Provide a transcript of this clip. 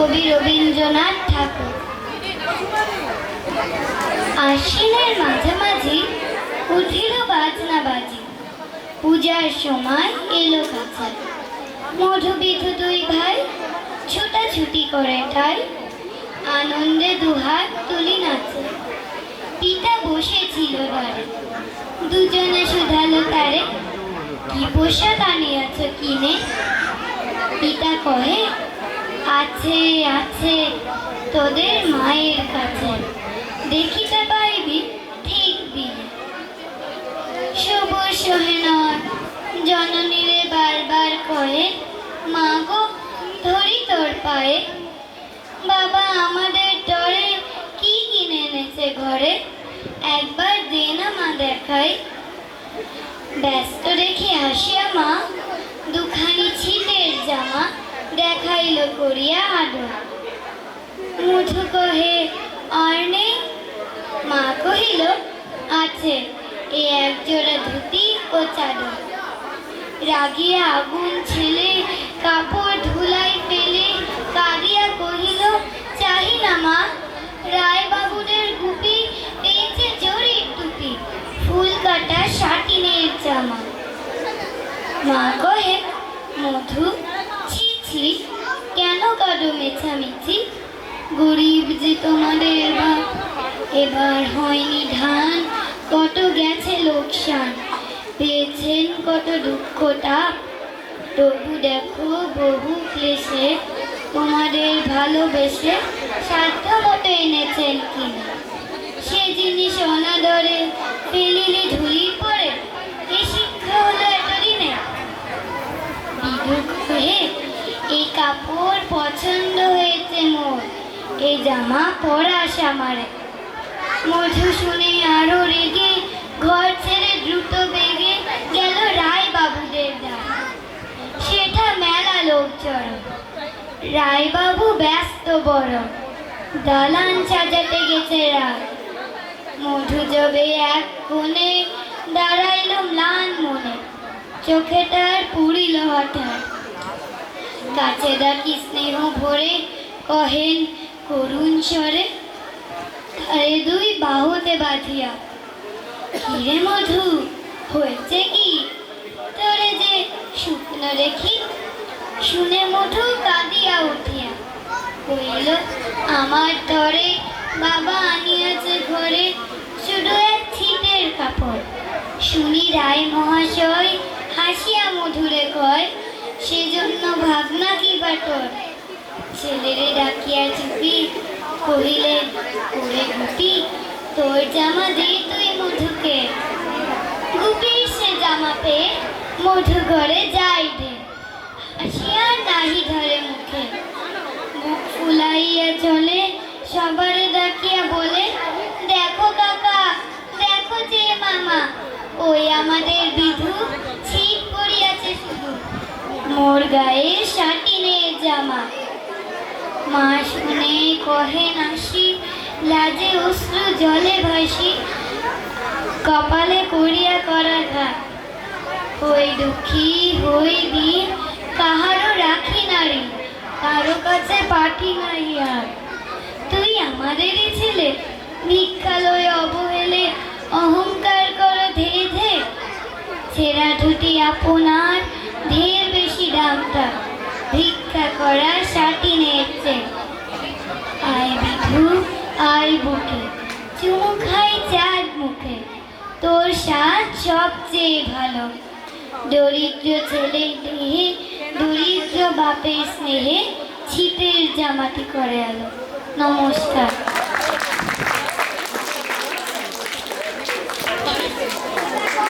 কবি রবীন্দ্রনাথ ঠাকুর। আশ্বিনের মাঝামাঝি উঠিল বাজনা বাজি, পূজার সময় এলো কাছে। মধু বিধু দুই ভাই ছুটাছুটি করে ঠাই, আনন্দে দুহাত তুলি নাচে। পিতা বসেছিল ঘরে, দুজনে শুধালো তারে, কি পোশাক আনিয়াছ কিনে? পিতা কহে, আছে আছে তোদের মায়ের কাছে, দেখিতে পাইবি ঠিক বিনে। সবুজ সহে নয় জননীরে বারবার কয়ে, মা গো ধরি তোর পায়ে। বাবা আমাদের তরে কি কিনে এনেছে ঘরে, একবার দে না মা দেখাই। ব্যস্ত দেখে আসিয়া মা দুখানি ছিটের জামা দেখাইল করিয়া আদর। মধু কহে, আর নেই? মা কহিল, আছে এ এক জোড়া ধুতি ও চাদর। রাগিয়া আগুন ছেলে কাপড় ধুলাই ফেলে কাঁদিয়া কহিল, চাহি না মা, রায় বাবুদের গুপি পেয়েছে জরির টুপি, ফুল কাটা শাটিনের জামা। মা কহে, মধু ছি ছি কেন কাঁদো মেছামেছি, গরিব যে তোমাদের বাপ, এবার হয়নি ধান, কত গেছে লোকসান, পেয়েছেন কত দুঃখ তাপ। তবু দেখো বহু ক্লেশে তোমাদের ভালোবেসে সাধ্য মতো এনেছেন কিনা। সে জিনিস অনাদরে ফেলিলে ধুলি পড়ে, এ শিক্ষা হলো এতদিনে। বিদুক হয়ে, এই কাপড় পছন্দ হয়েছে মোর, এই জামা পরাস আমারে। মধু শুনে আরো রেগে ঘর ছেড়ে দ্রুত বেগে গেল রায় বাবুদের দ্বারে। সেটা মেলা লোক জড়ো, রায় বাবু ব্যস্ত বড়, দালান সাজাতে গেছে রাত। মধু যবে এক কোণে দাঁড়াইল ম্লান মনে, চোখে তার পুরিল হঠাৎ। কাছে ডাকি স্নেহ ভরে কহেন করুণ স্বরে, তারে দুই বাহুতে বাঁধিয়া, কিরে মধু হয়েছে কি, তোরে যে শুকনো দেখি। শুনে মধু কাঁদিয়া উঠিয়া কইল, আমার তরে বাবা আনিয়াছে ঘরে শুধু এক ছিটের কাপড়। শুনি রায় মহাশয় হাসিয়া মধুরে কয়, সেজন্য ভাবনা কি বাটর। ছেলেরে ডাকিয়া চুপি কহিলেন, ওরে গুপি তোর জামা দে তুই মধুকে। গুপির সে জামা পেয়ে মধু ঘরে যাই দে, হাসিয়া নাহি ধরে মুখে। বুক ফুলাইয়া চলে সবারে ডাকিয়া বলে, দেখো কাকা দেখো যে মামা, ওই আমাদের বিধু ছিট পড়িয়াছে শুধু, মোর গায়ে শাটিনের জামা। মা শুনে কহে নাসি, লাজে অশ্রু জলে ভাসি, কপালে করিয়া করা ঘাত। হই দুঃখী হই দিন কাহারও রাখি নারী, কারো কাছে পাঠি নাই আর। তুই আমাদেরই ছেলে, ভিক্ষালয়ে অবহেলে অহংকার করো ধে ধে। ছেঁড়া ধুতি আপনার ঢের বেশি দামটা, ভিক্ষা করা শাটিনের চেয়ে। আয় বিধু আয় বুকে, চুমু খাই চাঁদ মুখে, তোর স্বাদ সবচেয়ে ভালো। দরিদ্র ছেলে দেহে দরিদ্র বাপের স্নেহে ছিটের জামাটি করে আলো। নমস্কার।